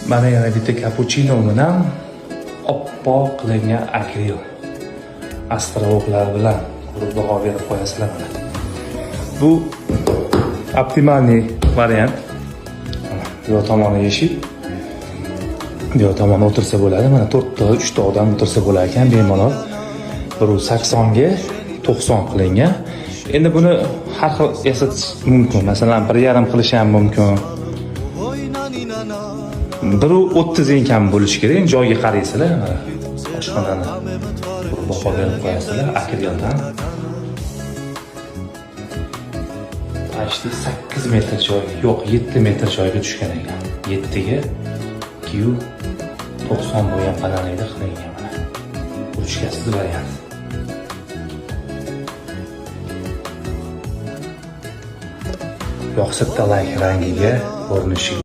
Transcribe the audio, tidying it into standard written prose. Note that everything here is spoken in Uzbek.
Mana yana bitta kapuchino bilan oppoq qilingan akril astrovoklar bilan baho berib qo'yasizlar mana. Bu optimalniy variant. Bu tomoni eshik, bu tomoni o'tirsa bo'ladi. Mana 4 ta, 3 ta odam o'tirsa bo'lar ekan bemalol. 180 ga 90 qilingan. Endi buni har xil yasatish mumkin. Masalan, 1,5 qilish ham mumkin. 1.30 ham bo'lishi kerak. Joyga qaraysizlar, mana oshxonani baho berib qo'yasizlar akrildan. Tashdi 8 metr joy, yo'q 7 metr joyga tushgan ekan. 7 ga Q90 bo'lgan panelda qilingan mana. Ruchkasiz variant. Yoqsa like rangiga ko'rinishi